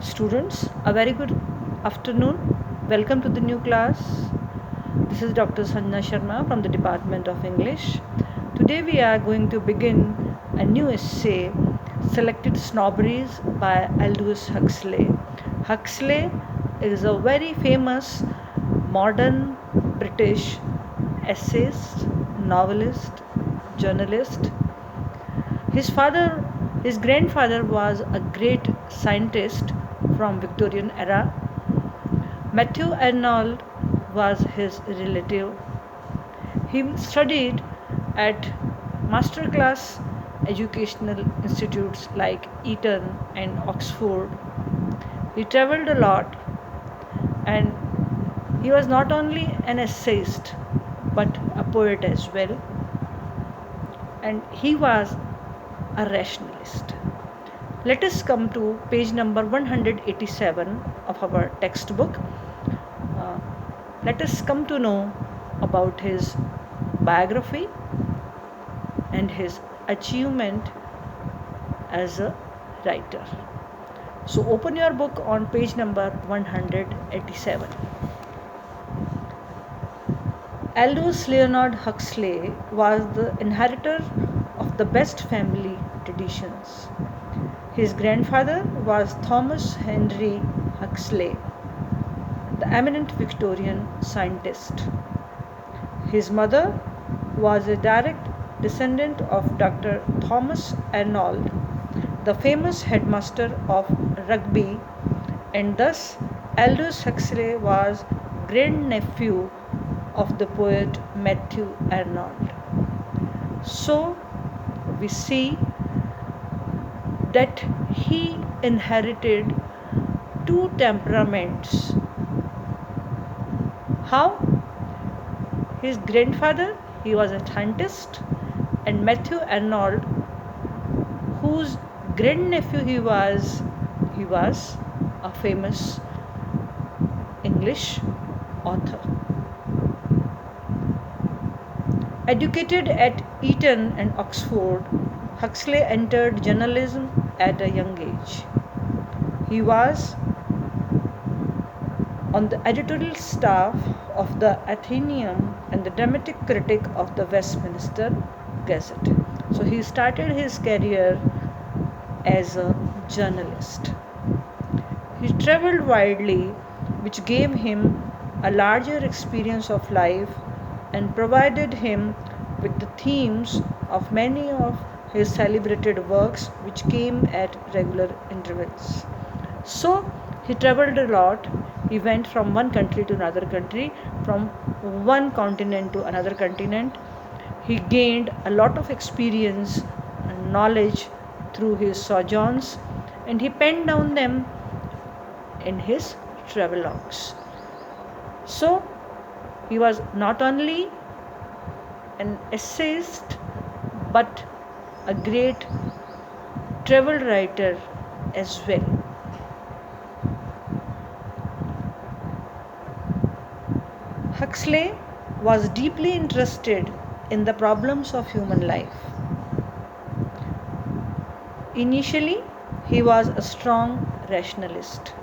Students, a very good afternoon. Welcome to the new class. This is Dr. Sanjana Sharma from the Department of English. Today we are going to begin a new essay, Selected Snobberies by Aldous Huxley. Huxley is a very famous modern British essayist, novelist, journalist. His grandfather was a great scientist from Victorian era. Matthew Arnold was his relative. He studied at masterclass educational institutes like Eton and Oxford. He traveled a lot, and he was not only an essayist but a poet as well, and he was a rationalist. Let us come to page number 187 of our textbook. Let us come to know about his biography and his achievement as a writer. So open your book on page number 187. Aldous Leonard Huxley was the inheritor of the best family traditions. His grandfather was Thomas Henry Huxley, the eminent Victorian scientist. His mother was a direct descendant of Dr. Thomas Arnold, the famous headmaster of Rugby, and thus Aldous Huxley was grandnephew of the poet Matthew Arnold. So we see that he inherited two temperaments. How? His grandfather, he was a scientist, and Matthew Arnold, whose grandnephew he was a famous English author. Educated at Eton and Oxford, Huxley entered journalism at a young age. He was on the editorial staff of the Athenaeum and the dramatic critic of the Westminster Gazette. So he started his career as a journalist. He traveled widely, which gave him a larger experience of life and provided him with the themes of many of his celebrated works, which came at regular intervals. So he traveled a lot. He went from one country to another country, from one continent to another continent. He gained a lot of experience and knowledge through his sojourns, and he penned down them in his travelogues. So he was not only an essayist but a great travel writer as well. Huxley was deeply interested in the problems of human life. Initially, he was a strong rationalist,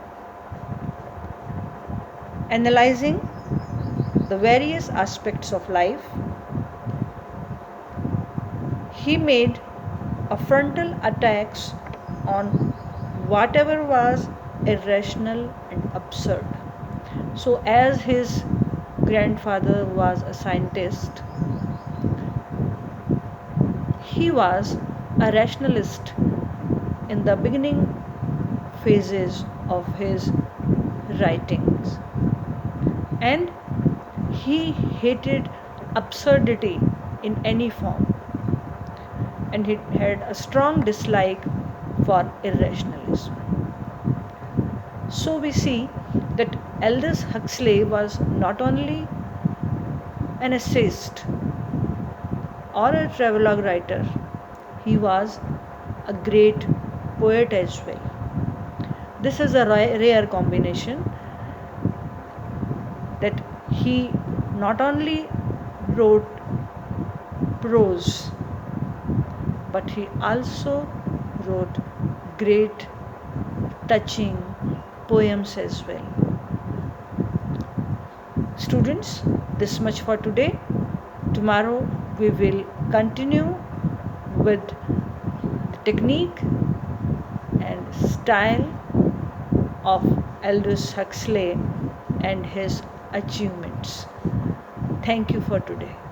analyzing the various aspects of life. He made a frontal attacks on whatever was irrational and absurd. So as his grandfather was a scientist, he was a rationalist in the beginning phases of his writings, and he hated absurdity in any form, and he had a strong dislike for irrationalism. So we see that Aldous Huxley was not only an essayist or a travelogue writer, he was a great poet as well. This is a rare combination, that he not only wrote prose but he also wrote great, touching, poems as well. Students, this much for today. Tomorrow we will continue with the technique and style of Aldous Huxley and his achievements. Thank you for today.